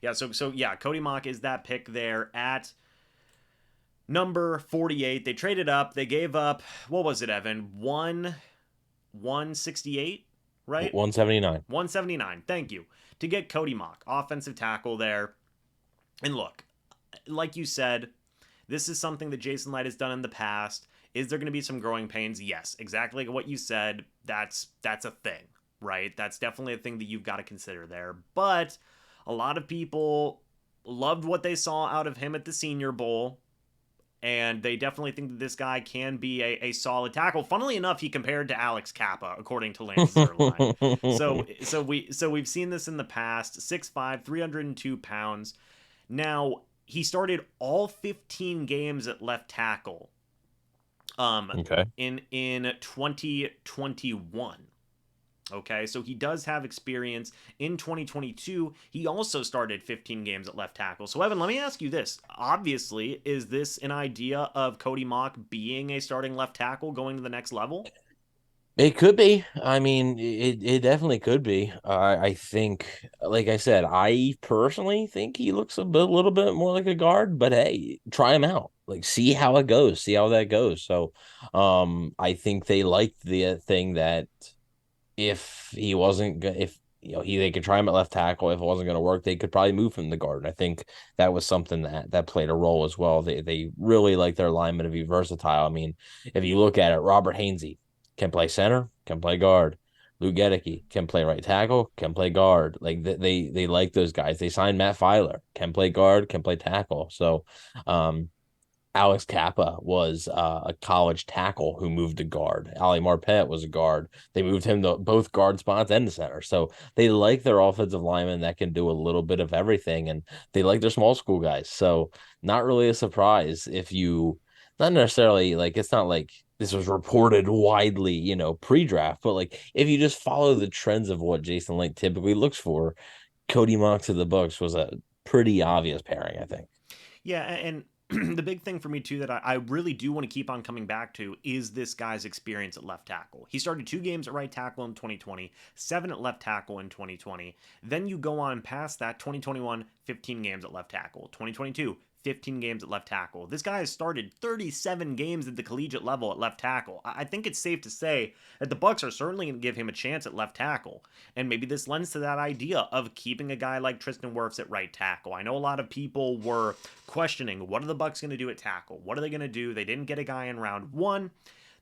Yeah, so yeah, Cody Mauch is that pick there at number 48. They traded up. They gave up, what was it, Evan? 168, right? 179. 179. Thank you. To get Cody Mauch, offensive tackle there. And look, like you said, this is something that Jason Light has done in the past. Is there going to be some growing pains? Yes, exactly like what you said. That's a thing, right? That's definitely a thing that you've got to consider there. But a lot of people loved what they saw out of him at the Senior Bowl, and they definitely think that this guy can be a solid tackle. Funnily enough, he compared to Alex Kappa, according to Lance Zierlein. So we've seen this in the past. 6'5", 302 pounds. Now, he started all 15 games at left tackle um Okay. in 2021. Okay, so he does have experience in 2022. He also started 15 games at left tackle. So, Evan, let me ask you this. Obviously, is this an idea of Cody Mauch being a starting left tackle going to the next level? It could be. I mean, it definitely could be. I think, like I said, I personally think he looks little bit more like a guard. But hey, try him out. Like, see how it goes. See how that goes. So, I think they liked the thing that if he wasn't, if they could try him at left tackle. If it wasn't going to work, they could probably move him to guard. I think that was something that played a role as well. They really like their linemen to be versatile. I mean, if you look at it, Robert Hainsey can play center, can play guard. Lou Gedeke can play right tackle, can play guard. Like they like those guys. They signed Matt Filer, can play guard, can play tackle. So, um, Alex Kappa was a college tackle who moved to guard. Ali Marpet was a guard. They moved him to both guard spots and the center. So they like their offensive linemen that can do a little bit of everything, and they like their small school guys. So not really a surprise if you, not necessarily like it's not like this was reported widely, pre-draft, but like if you just follow the trends of what Jason Light typically looks for, Cody Mauch to the Bucs was a pretty obvious pairing, I think. Yeah, and the big thing for me too that I really do want to keep on coming back to is this guy's experience at left tackle. He started 2 games at right tackle in 2020, 7 at left tackle in 2020. Then you go on past that, 2021, 15 games at left tackle. 2022, 15 games at left tackle. This guy has started 37 games at the collegiate level at left tackle. I think it's safe to say that the Bucs are certainly going to give him a chance at left tackle. And maybe this lends to that idea of keeping a guy like Tristan Wirfs at right tackle. I know a lot of people were questioning what are the Bucs going to do at tackle? What are they going to do? They didn't get a guy in round 1.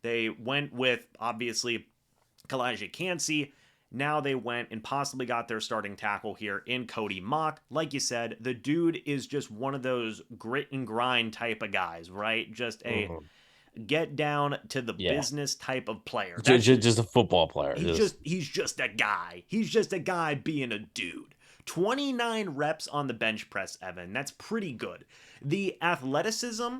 They went with obviously Kalijah Cansey. Now they went and possibly got their starting tackle here in Cody Mauch. Like you said, the dude is just one of those grit and grind type of guys, right? Just a Mhm. get down to the Yeah. business type of player. Just, That's just a football player. he's Just just he's just a guy. He's just a guy being a dude. 29 reps on the bench press, Evan. That's pretty good. The athleticism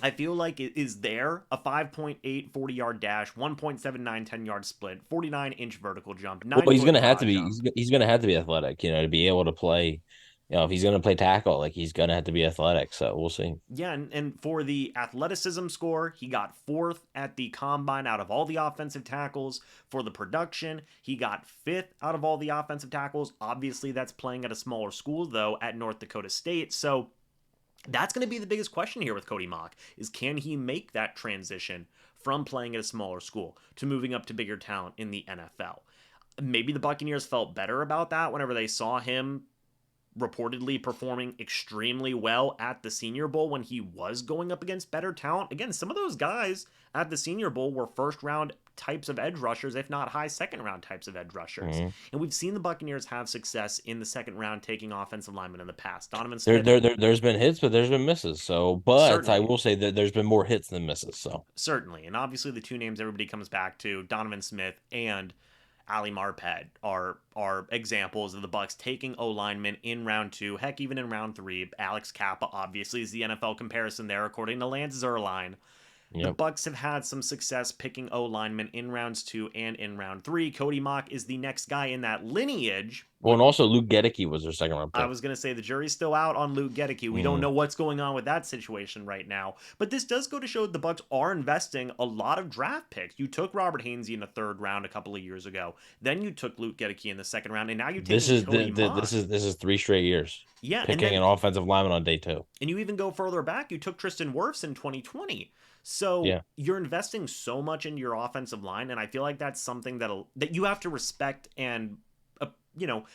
I feel like it is there. A 5.8 40-yard dash, 1.79 10-yard split, 49-inch vertical jump, well, 9 he's foot gonna have to broad be. jump. He's gonna have to be athletic, to be able to play. If he's gonna play tackle, like he's gonna have to be athletic. So we'll see. Yeah, and for the athleticism score, he got fourth at the combine out of all the offensive tackles. For the production, he got fifth out of all the offensive tackles. Obviously, that's playing at a smaller school, though, at North Dakota State. So that's going to be the biggest question here with Cody Mauch is can he make that transition from playing at a smaller school to moving up to bigger talent in the NFL? Maybe the Buccaneers felt better about that whenever they saw him reportedly performing extremely well at the Senior Bowl when he was going up against better talent. Again, some of those guys at the Senior Bowl were first round types of edge rushers, if not high second round types of edge rushers. Mhm. And we've seen the Buccaneers have success in the second round taking offensive linemen in the past. Donovan There, Smith, there, there, there's been hits, but there's been misses. So, but I certainly. will say that there's been more hits than misses. So, Certainly. And obviously the two names everybody comes back to, Donovan Smith and Ali Marpet are examples of the Bucs taking O linemen in round 2, heck, even in round 3. Alex Kappa obviously is the NFL comparison there, according to Lance Zierlein. The Yep. Bucs have had some success picking O linemen in rounds 2 and in round 3. Cody Mauch is the next guy in that lineage. Well, and also Luke Gedicke was their second round I pick. was going to say the jury's still out on Luke Gedicke. We don't Mm. know what's going on with that situation right now. But this does go to show the Bucs are investing a lot of draft picks. You took Robert Hainsey in the 3rd round a couple of years ago. Then you took Luke Gedicke in the 2nd round, and now you're This taking is Cody this Mauch. is this is 3 straight years Yeah, and picking then an offensive lineman on day 2. and you even go further back. You took Tristan Wirfs in 2020. So Yeah. you're investing so much into your offensive line, and I feel like that's something that you have to respect and you know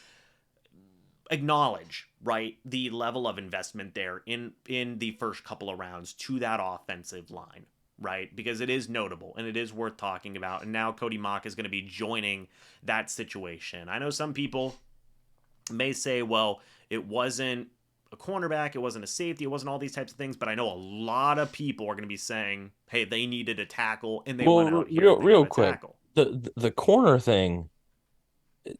acknowledge, right, the level of investment there in the first couple of rounds to that offensive line, right? Because it is notable and it is worth talking about. And now Cody Mauch is going to be joining that situation. I know some people may say, well, it wasn't a cornerback, it wasn't a safety, it wasn't all these types of things, but I know a lot of people are going to be saying, hey, they needed a tackle and they Well, went out here real and they got real a quick, tackle. the corner thing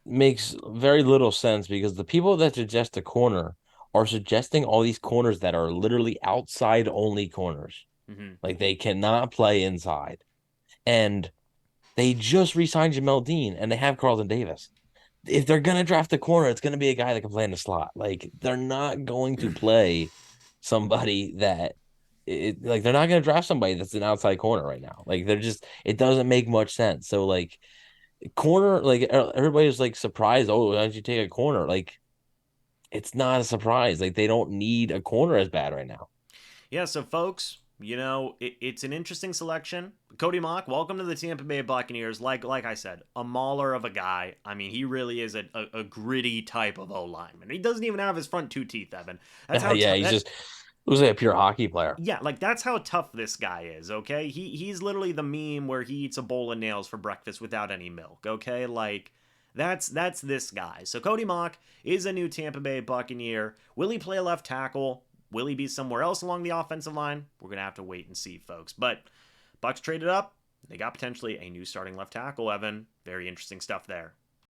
makes very little sense because the people that suggest a corner are suggesting all these corners that are literally outside only corners. Mm-hmm. Like they cannot play inside. And they just re-signed Jamel Dean and they have Carlton Davis. If they're gonna draft a corner, it's gonna be a guy that can play in the slot. Like they're not going to play somebody that like they're not gonna draft somebody that's an outside corner right now. Like they're just it doesn't make much sense. So like corner, like everybody's like surprised. Oh, why did you take a corner? Like it's not a surprise. Like they don't need a corner as bad right now. Yeah, so folks, it's an interesting selection. Cody Mauch, welcome to the Tampa Bay Buccaneers. Like I said, a mauler of a guy. I mean, he really is a gritty type of O lineman. He doesn't even have his front 2 teeth, Evan. That's how Yeah, tough he's that. just looks like a pure hockey player. Yeah, like that's how tough this guy is. Okay, he's literally the meme where he eats a bowl of nails for breakfast without any milk. Okay, like. That's this guy. So Cody Mauch is a new Tampa Bay Buccaneer. Will he play left tackle? Will he be somewhere else along the offensive line? We're going to have to wait and see, folks. But Bucs traded up. They got potentially a new starting left tackle, Evan. Very interesting stuff there.